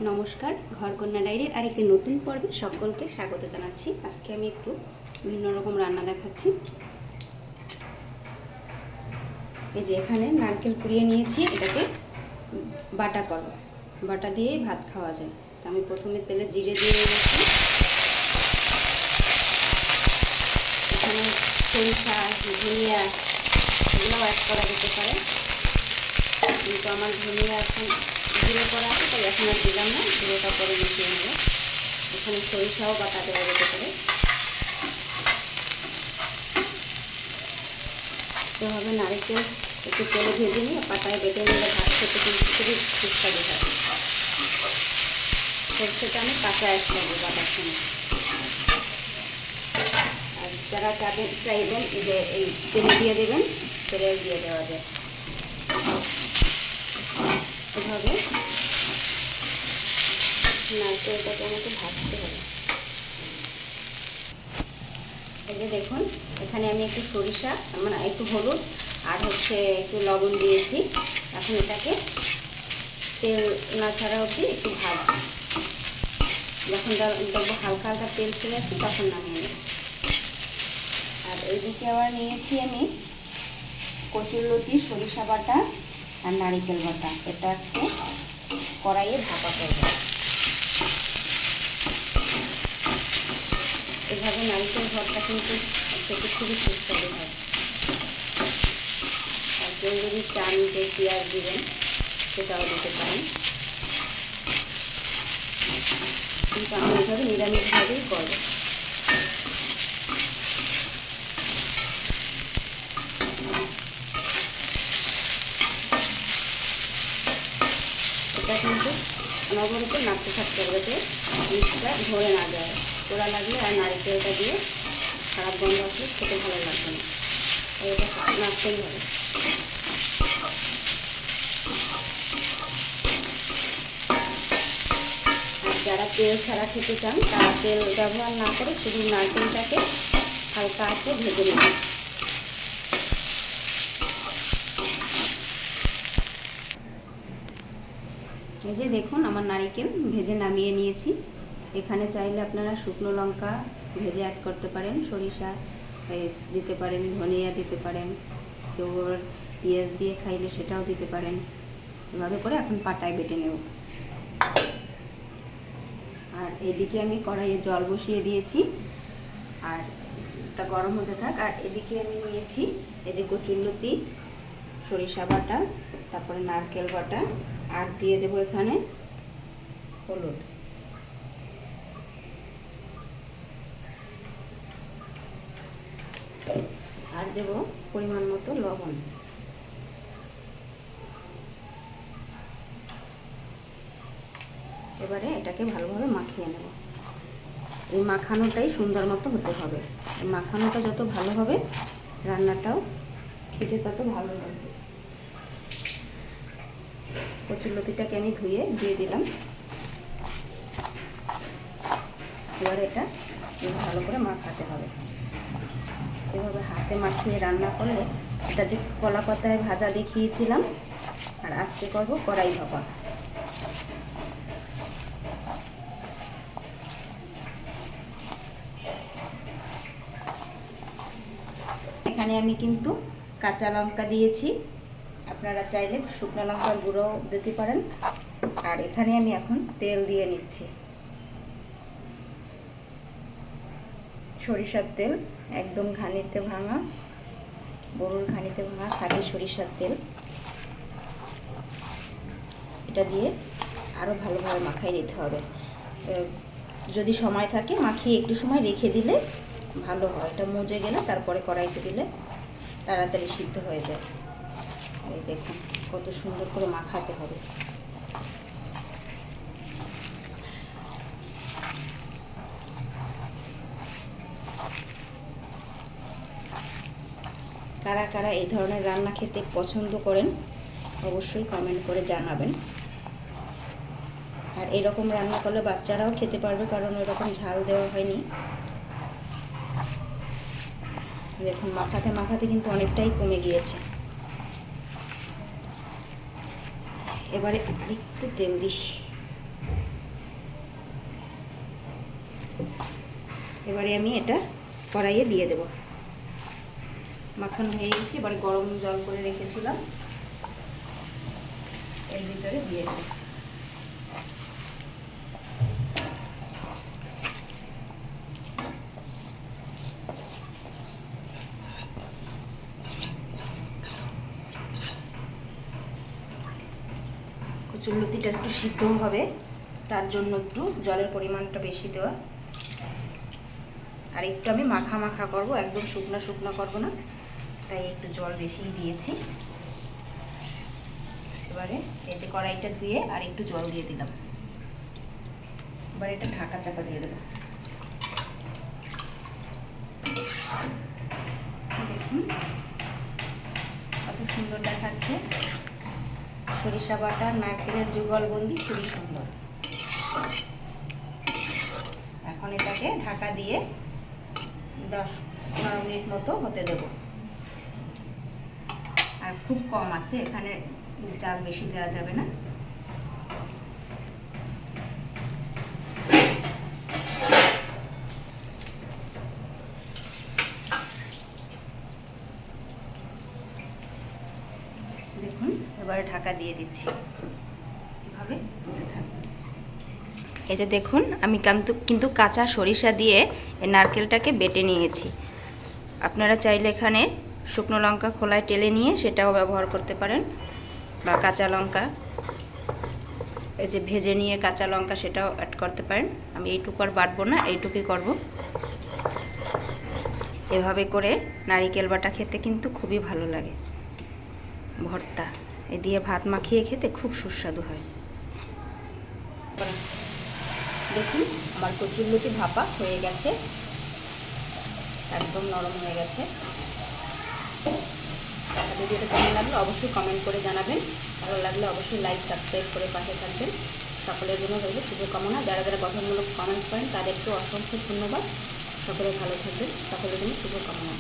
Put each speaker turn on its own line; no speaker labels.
নমস্কার, ঘরকন্যা ডায়েরির আরেকটি নতুন পর্বে সকলকে স্বাগত জানাচ্ছি। আজকে আমি একটু বিভিন্ন রকম রান্না দেখাচ্ছি। এই যে এখানে নারকেল কুড়িয়ে নিয়েছি, এটাকে বাটা করব। বাটা দিয়ে ভাত খাওয়া যায়। তো আমি প্রথমে তেলে জিরে দিয়ে নিয়েছি। এখানে সরিষা, ধনিয়া এগুলোও অ্যাড করা যেতে পারে, কিন্তু আমার ধনিয়া এখন জিরে করা আছে, তাই এখন আর দিলাম না, জিরেটা পরে মিশিয়ে নেব। এখানে সরিষাও বাটা দেওয়া যেতে পারে। এভাবে নারকেল একটু তেলে ভেজে নিয়ে পাতায় বেটে নিলে ভাত খেতে কিন্তু খুবই সুস্বাদু হয়। সরষেটা আমি কাঁচা অ্যাড করবো বাটার সময়। আর যারা চাইবেন যে এই তেলে দিয়ে দেবেন, তেলে দিয়ে দেওয়া যায়। এভাবে নারকেলটাকে আমাকে ভাজতে হবে। এই যে দেখুন, এখানে আমি একটু সরিষা, মানে একটু হলুদ আর একটু লবণ দিয়েছি। এখন এটাকে তেল না ছাড়া অবধি একটু ভাজবো। যখন দেখবো হালকা হালকা তেল ছেড়ে আসছে তখন নামিয়ে নেব। আর এইদিকে আবার নিয়েছি আমি কচুরলতি, সরিষা বাটা আর নারিকেল বাটা। এটা আজকে কড়াইয়ে ভাপা করবো। এভাবে নারিকেল ভর্তা কিন্তু খেতে খুবই সুস্বাদু হয়। আর কেউ যদি চান যে পেঁয়াজ দিবেন, সেটাও দিতে পারেন, কিন্তু আমি এভাবে নিরামিষভাবেই করব। এটা কিন্তু অনবরত নাড়তে থাকতে হবে, যে জিনিসটা ধরে না যায়। পোড়া লাগলে আর নারকেলটা দিয়ে খারাপ গন্ধ আসলে খেতে ভালো লাগবে না, তাই এটা নাড়তেই হবে। আর যারা তেল ছাড়া খেতে চান, তারা তেল ব্যবহার না করে শুধু নারকেলটাকে হালকা আঁচে ভেজে নেবেন। এই যে দেখুন, আমার নারকেল ভেজে নামিয়ে নিয়েছি। এখানে চাইলে আপনারা শুকনো লঙ্কা ভেজে অ্যাড করতে পারেন, সরিষা দিতে পারেন, ধনিয়া দিতে পারেন, কেউ আবার পেঁয়াজ দিয়ে খাইলে সেটাও দিতে পারেন। এভাবে করে এখন পাটায় বেটে নেব। আর এদিকে আমি কড়াইয়ে জল বসিয়ে দিয়েছি, আর এটা গরম হতে থাক। আর এদিকে আমি নিয়েছি এই যে কচুরলতি, সরিষা বাটা, তারপরে নারকেল বাটা, আর দিয়ে দেবো এখানে হলুদ। আর দেব পরিমাণ মতো লবণ। এবারে এটাকে ভালোভাবে মাখিয়ে নেব। এই মাখানোটাই সুন্দর মতো হতে হবে। এই মাখানোটা যত ভালো হবে, রান্নাটাও খেতে তত ভালো লাগবে। কচুরলতিটাকে আমি ধুয়ে দিয়ে দিলাম। এবার এটা ভালো করে মাখাতে হবে। এভাবে হাতে মাখিয়ে রান্না করলে, এটা যে কলা পাতায় ভাজা দেখিয়েছিলাম, আর আজকে করব কড়াই ভাপা। এখানে আমি কিন্তু কাঁচা লঙ্কা দিয়েছি, আপনারা চাইলে শুকনো লঙ্কার গুঁড়োও দিতে পারেন। আর এখানে আমি এখন তেল দিয়ে নিচ্ছি, সরিষার তেল, একদম ঘানিতে ভাঙা, গরুর ঘানিতে ভাঙা খাঁটি সরিষার তেল। এটা দিয়ে আরও ভালোভাবে মাখাই নিতে হবে। যদি সময় থাকে, মাখিয়ে একটু সময় রেখে দিলে ভালো হয়। এটা মজে গেলে তারপরে কড়াইতে দিলে তাড়াতাড়ি সিদ্ধ হয়ে যায়। এই দেখুন কত সুন্দর করে মাখাতে হবে। কারা কারা এই ধরনের রান্না খেতে পছন্দ করেন, অবশ্যই কমেন্ট করে জানাবেন। আর এরকম রান্না করলে বাচ্চারাও খেতে পারবে, কারণ এরকম ঝাল দেওয়া হয়নি। দেখুন মাখাতে মাখাতে কিন্তু অনেকটাই কমে গিয়েছে। এবারে একটু তেল দিস। এবারে আমি এটা কড়াইয়ে দিয়ে দেব। মাখন হয়ে গেছে, এবারে গরম জল করে রেখেছিলাম এর ভিতরে দিয়েছি। কচুরলতিটা একটু সিদ্ধ হবে, তার জন্য একটু জলের পরিমাণটা বেশি দেওয়া। আর একটু আমি মাখা মাখা করব, একদম শুকনো শুকনো করবো না, তাই একটু জল বেশি দিয়েছি। এবারে এই যে কড়াইটা ধুয়ে আর একটু জল দিয়ে দিলাম। এবার এটা ঢাকা চাপা দিয়ে দেবো। দেখুন কত সুন্দর দেখাচ্ছে, সরিষা বাটা নারকেলের যুগলবন্দি, খুবই সুন্দর। এখন এটাকে ঢাকা দিয়ে 10-15 মিনিট মতো হতে দেব। আর খুব কম আছে, এখানে চাল বেশি দেওয়া যাবে না। দেখুন এবারে ঢাকা দিয়ে দিচ্ছি, এভাবে এই যে দেখুন আমি কিন্তু কাঁচা সরিষা দিয়ে এই নারকেলটাকে বেটে নিয়েছি। আপনারা চাইলে এখানে শুকনো লঙ্কা খোলায় টেলে নিয়ে সেটাও ব্যবহার করতে পারেন, বা কাঁচা লঙ্কা এই যে ভেজে নিয়ে কাঁচা লঙ্কা সেটাও অ্যাড করতে পারেন। আমি এইটুকু আর বাটবো না, এইটুকুই করব। এভাবে করে নারিকেল বাটা খেতে কিন্তু খুবই ভালো লাগে, ভর্তা এ দিয়ে ভাত মাখিয়ে খেতে খুব সুস্বাদু হয়। দেখুন আমার কচুরলতি ভাপা হয়ে গেছে, একদম নরম হয়ে গেছে। ভিডিওটা কেমন লাগলো অবশ্যই কমেন্ট করে জানাবেন, ভালো লাগলে অবশ্যই লাইক সাবস্ক্রাইব করে পাশে থাকবেন। সকলের জন্য রইল শুভকামনা। যারা যারা গঠনমূলক কমেন্ট করেন তাদেরকেও অসংখ্য ধন্যবাদ। সকলে ভালো থাকবেন, সকলের জন্য শুভকামনা।